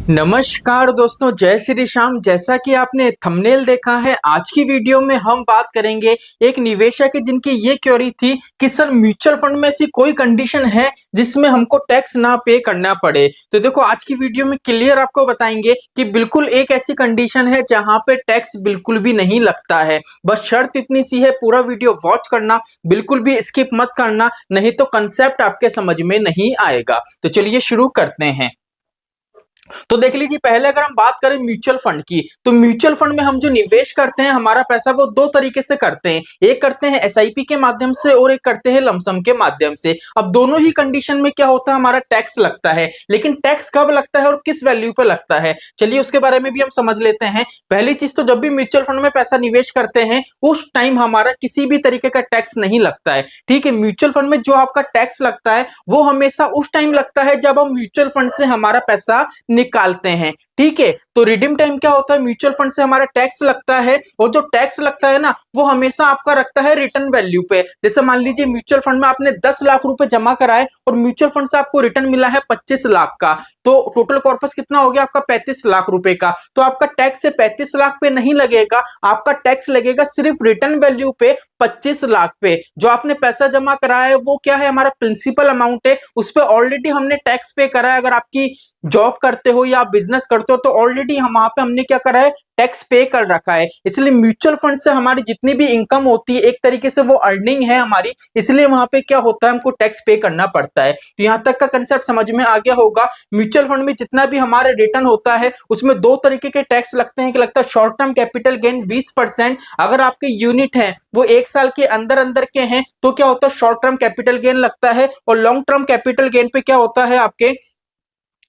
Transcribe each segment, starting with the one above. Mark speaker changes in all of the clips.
Speaker 1: नमस्कार दोस्तों, जय श्री श्याम। जैसा कि आपने थंबनेल देखा है, आज की वीडियो में हम बात करेंगे एक निवेशक है जिनकी ये क्वेरी थी कि सर म्यूचुअल फंड में ऐसी कोई कंडीशन है जिसमें हमको टैक्स ना पे करना पड़े। तो देखो, आज की वीडियो में क्लियर आपको बताएंगे कि बिल्कुल एक ऐसी कंडीशन है जहां पे टैक्स बिल्कुल भी नहीं लगता है। बस शर्त इतनी सी है, पूरा वीडियो वॉच करना, बिल्कुल भी स्किप मत करना, नहीं तो कंसेप्ट आपके समझ में नहीं आएगा। तो चलिए शुरू करते हैं। तो देख लीजिए, पहले अगर हम बात करें म्यूचुअल फंड की, तो म्यूचुअल फंड में हम जो निवेश करते हैं हमारा पैसा, वो दो तरीके से करते हैं। एक करते हैं एसआईपी के माध्यम से और एक करते हैं लमसम के माध्यम से। अब दोनों ही कंडीशन में क्या होता है, हमारा टैक्स लगता है। लेकिन टैक्स कब लगता है और किस वैल्यू पे लगता है, चलिए उसके बारे में भी हम समझ लेते हैं। पहली चीज तो, जब भी म्यूचुअल फंड में पैसा निवेश करते हैं उस टाइम हमारा किसी भी तरीके का टैक्स नहीं लगता है। ठीक है, म्यूचुअल फंड में जो आपका टैक्स लगता है वो हमेशा उस टाइम लगता है जब हम म्यूचुअल फंड से हमारा पैसा निकालते हैं। ठीक है, तो रिडीम टाइम क्या होता है, म्यूचुअल फंड से हमारा टैक्स लगता है और जो टैक्स लगता है ना, वो हमेशा आपका रखता है रिटर्न वैल्यू पे। जैसे मान लीजिए म्यूचुअल फंड में आपने 10 लाख रुपए जमा कराए और म्यूचुअल फंड से आपको रिटर्न मिला है 25 लाख का, तो टोटल कॉर्पस कितना हो गया आपका, 35 लाख रुपए का। तो आपका टैक्स से 35 लाख पे नहीं लगेगा, आपका टैक्स लगेगा सिर्फ रिटर्न वैल्यू पे 25 लाख पे। जो आपने पैसा जमा कराया है वो क्या है, हमारा प्रिंसिपल अमाउंट है, उस पर ऑलरेडी हमने टैक्स पे करा है। अगर आपकी जॉब करते हो या बिजनेस करते हो तो ऑलरेडी हम वहां पे हमने क्या करा है, टैक्स पे कर रखा है। इसलिए म्यूचुअल फंड से हमारी जितनी भी इनकम होती है, एक तरीके से वो अर्निंग है हमारी, इसलिए वहां पे क्या होता है, हमको टैक्स पे करना पड़ता है। तो यहाँ तक का कंसेप्ट समझ में आ गया होगा। म्यूचुअल फंड में जितना भी हमारे रिटर्न होता है उसमें दो तरीके के टैक्स लगते हैं। कि लगता है शॉर्ट टर्म कैपिटल गेन 20%, अगर आपके यूनिट है वो 1 साल के अंदर अंदर के हैं तो क्या होता है, शॉर्ट टर्म कैपिटल गेन लगता है। और लॉन्ग टर्म कैपिटल गेन पे क्या होता है आपके,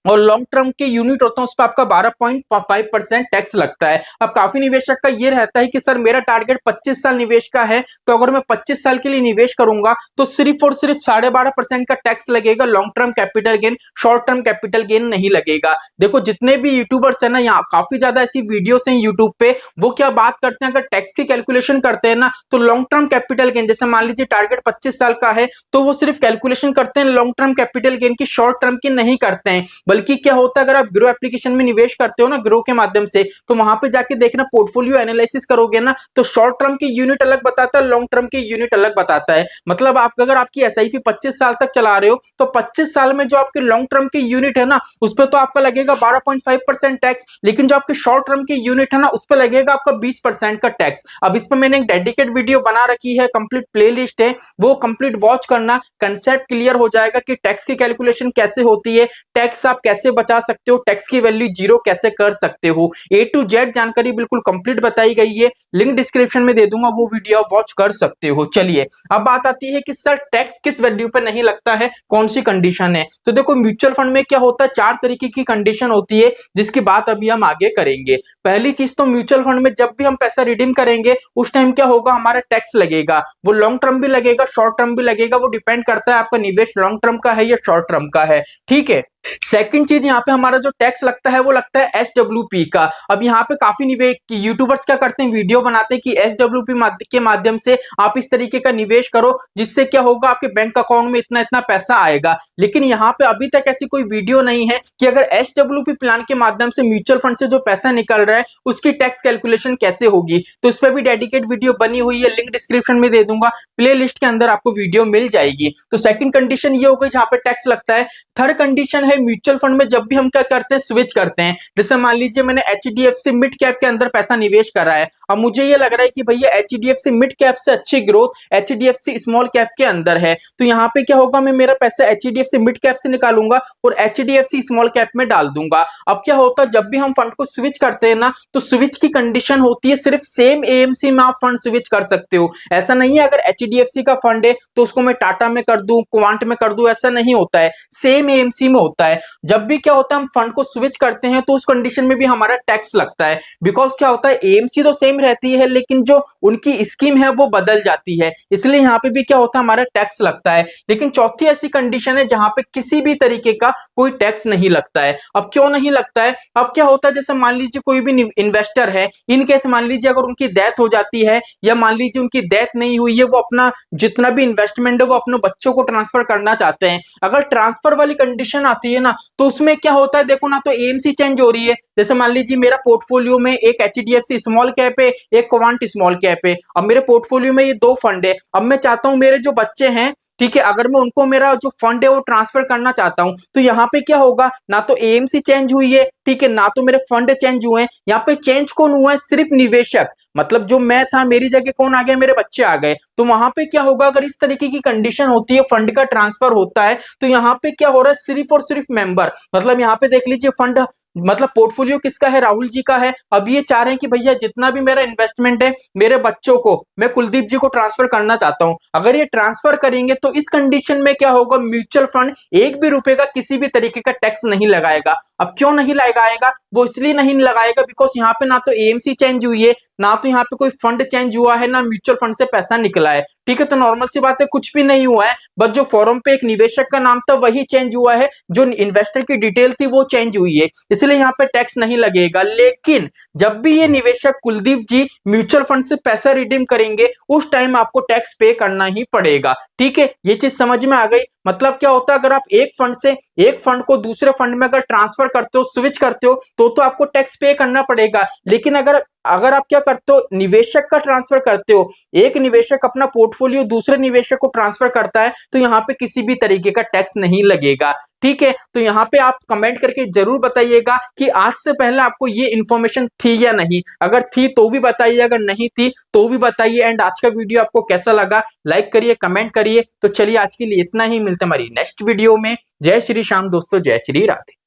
Speaker 1: और लॉन्ग टर्म के यूनिट होता है उस पर आपका 12.5% टैक्स लगता है। अब काफी निवेशक का ये रहता है कि सर मेरा टारगेट 25 साल निवेश का है, तो अगर मैं 25 साल के लिए निवेश करूंगा तो सिर्फ और सिर्फ 12.5% का टैक्स लगेगा, long term capital gain, short term capital gain नहीं लगेगा। देखो, जितने भी यूट्यूबर्स है ना, यहाँ काफी ज्यादा ऐसी वीडियोस हैं यूट्यूब पे, वो क्या बात करते हैं, अगर टैक्स की कैलकुलेशन करते हैं ना, तो लॉन्ग टर्म कैपिटल गेन, जैसे मान लीजिए टारगेट 25 साल का है, तो वो सिर्फ कैलकुलेशन करते हैं लॉन्ग टर्म कैपिटल गेन की, शॉर्ट टर्म की नहीं करते हैं। बल्कि क्या होता है, अगर आप ग्रो एप्लीकेशन में निवेश करते हो ना, ग्रो के माध्यम से, तो वहां पे जाके देखना, पोर्टफोलियो एनालिसिस करोगे ना, तो शॉर्ट टर्म की यूनिट अलग बताता है, लॉन्ग टर्म की यूनिट अलग बताता है। मतलब आप अगर आपकी एसआईपी 25 साल तक चला रहे हो तो 25 साल में जो आपके लॉन्ग टर्म की यूनिट है ना, उस पर तो आपका लगेगा 12.5% टैक्स, लेकिन जो आपके शॉर्ट टर्म की यूनिट है ना, उस पर लगेगा आपका 20% का टैक्स। अब इस पर मैंने एक डेडिकेट वीडियो बना रखी है, कंप्लीट प्लेलिस्ट है, वो कंप्लीट वॉच करना, कंसेप्ट क्लियर हो जाएगा कि टैक्स की कैलकुलेशन कैसे होती है, टैक्स आप कैसे बचा सकते हो, टैक्स की वैल्यू जीरो कैसे कर सकते हो। ए टू जेड जानकारी बिल्कुल कंप्लीट बताई गई है, लिंक डिस्क्रिप्शन में दे दूंगा, वो वीडियो वॉच कर सकते हो। चलिए, अब बात आती है कि सर टैक्स किस वैल्यू पे नहीं लगता है, कौन सी कंडीशन है। तो देखो, म्यूचुअल फंड में क्या होता है, 4 तरीके की कंडीशन होती है जिसकी बात अभी हम आगे करेंगे। पहली चीज तो, म्यूचुअल फंड में जब भी हम पैसा रिडीम करेंगे उस टाइम क्या होगा, हमारा टैक्स लगेगा। वो लॉन्ग टर्म भी लगेगा, शॉर्ट टर्म भी लगेगा, वो डिपेंड करता है आपका निवेश लॉन्ग टर्म का है या शॉर्ट टर्म का है। ठीक है, सेकंड चीज, यहाँ पे हमारा जो टैक्स लगता है वो लगता है एसडब्ल्यूपी का। अब यहाँ पे काफी निवेश यूट्यूबर्स क्या करते हैं, वीडियो बनाते हैं कि एसडब्ल्यूपी के माध्यम से आप इस तरीके का निवेश करो जिससे क्या होगा, आपके बैंक अकाउंट में इतना इतना पैसा आएगा। लेकिन यहाँ पे अभी तक ऐसी कोई वीडियो नहीं है कि अगर एसडब्ल्यूपी प्लान के माध्यम से म्यूचुअल फंड से जो पैसा निकल रहा है उसकी टैक्स कैलकुलेशन कैसे होगी। तो इस पर भी डेडिकेट वीडियो बनी हुई है, लिंक डिस्क्रिप्शन में दे दूंगा, प्ले लिस्ट के अंदर आपको वीडियो मिल जाएगी। तो सेकंड कंडीशन ये हो गई जहाँ पे टैक्स लगता है। थर्ड कंडीशन है, म्यूचुअल फंड में जब भी हम क्या करते हैं, स्विच करते हैं। जैसे मान लीजिए मैंने एचडीएफसी मिड कैप के अंदर पैसा निवेश करा है, अब मुझे ये लग रहा है कि भैया एचडीएफसी मिड कैप से अच्छी ग्रोथ एचडीएफसी स्मॉल कैप के अंदर है, तो यहाँ पे क्या होगा, मैं मेरा पैसा एचडीएफसी मिड कैप से निकालूंगा और एचडीएफसी स्मॉल कैप में डाल दूंगा। अब क्या होता है, जब भी हम फंड को स्विच करते हैं ना, तो स्विच की कंडीशन होती है सिर्फ सेम एएमसी में आप फंड स्विच कर सकते हो। ऐसा नहीं है अगर एचडीएफसी का फंड है तो उसको मैं टाटा में कर दूं, क्वांट में कर दूं, ऐसा नहीं होता है, सेम एएमसी में होता है। जब भी क्या होता है, हम फंड को स्विच करते हैं तो उस कंडीशन में भी हमारा टैक्स लगता है। बिकॉज क्या होता है, एएमसी तो सेम रहती है लेकिन जो उनकी स्कीम है वो बदल जाती है, इसलिए यहाँ पे भी क्या होता है, हमारा टैक्स लगता है। लेकिन चौथी ऐसी कंडीशन है जहां पे किसी भी तरीके का कोई टैक्स नहीं लगता है। अब क्यों नहीं लगता है, अब क्या होता है, जैसे मान लीजिए कोई भी इन्वेस्टर है, इन केस मान लीजिए अगर उनकी डेथ हो जाती है या मान लीजिए उनकी डेथ नहीं हुई है, वो अपना जितना भी इन्वेस्टमेंट है वो अपने बच्चों को ट्रांसफर करना चाहते हैं। अगर ट्रांसफर वाली कंडीशन आती होती है ना, तो उसमें क्या होता है देखो ना, तो एएमसी चेंज हो रही है। जैसे मान लीजिए मेरा पोर्टफोलियो में एक एचडीएफसी स्मॉल कैप है, एक क्वांट स्मॉल कैप है। अब मेरे पोर्टफोलियो में ये दो फंड है। अब मैं चाहता हूं मेरे जो बच्चे हैं, ठीक है, अगर मैं उनको मेरा जो फंड है वो ट्रांसफर करना चाहता हूं, तो यहाँ पे क्या होगा, ना तो एएमसी चेंज हुई है, ठीक है, ना तो मेरे फंड चेंज हुए हैं। यहाँ पे चेंज कौन हुआ है, सिर्फ निवेशक। मतलब जो मैं था, मेरी जगह कौन आ गया, मेरे बच्चे आ गए। तो वहां पे क्या होगा, अगर इस तरीके की कंडीशन होती है, फंड का ट्रांसफर होता है, तो यहाँ पे क्या हो रहा है, सिर्फ और सिर्फ मेंबर, मतलब यहाँ पे देख लीजिए फंड, मतलब पोर्टफोलियो किसका है, राहुल जी का है। अब ये चाह रहे हैं कि भैया जितना भी मेरा इन्वेस्टमेंट है, मेरे बच्चों को मैं कुलदीप जी को ट्रांसफर करना चाहता हूं। अगर ये ट्रांसफर करेंगे तो इस कंडीशन में क्या होगा, म्यूचुअल फंड एक भी रुपए का किसी भी तरीके का टैक्स नहीं लगाएगा। अब क्यों नहीं लगाएगा, वो इसलिए नहीं लगाएगा बिकॉज यहाँ पे ना तो एएमसी चेंज हुई है, ना तो यहाँ पे कोई फंड चेंज हुआ है, ना म्यूचुअल फंड से पैसा निकला है, ठीक है। तो नॉर्मल सी बात है, कुछ भी नहीं हुआ है, बस जो फॉर्म पे एक निवेशक का नाम था वही चेंज हुआ है, जो इन्वेस्टर की डिटेल थी वो चेंज हुई है, इसलिए यहाँ पे टैक्स नहीं लगेगा। लेकिन जब भी ये निवेशक कुलदीप जी म्यूचुअल फंड से पैसा रिडीम करेंगे, उस टाइम आपको टैक्स पे करना ही पड़ेगा, ठीक है। ये चीज समझ में आ गई। मतलब क्या होता है, अगर आप एक फंड से एक फंड को दूसरे फंड में अगर ट्रांसफर करते हो, स्विच करते हो, तो आपको टैक्स पे करना पड़ेगा। लेकिन अगर अगर आप क्या करते हो, निवेशक का ट्रांसफर करते हो, एक निवेशक अपना पोर्टफोलियो दूसरे निवेशक को ट्रांसफर करता है, तो यहाँ पे किसी भी तरीके का टैक्स नहीं लगेगा, ठीक है। तो यहाँ पे आप कमेंट करके जरूर बताइएगा कि आज से पहले आपको ये इन्फॉर्मेशन थी या नहीं। अगर थी तो भी बताइए, अगर नहीं थी तो भी बताइए। एंड आज का वीडियो आपको कैसा लगा, लाइक करिए, कमेंट करिए। तो चलिए आज के लिए इतना ही, मिलते हैं हमारी नेक्स्ट वीडियो में। जय श्री श्याम दोस्तों, जय श्री राधे।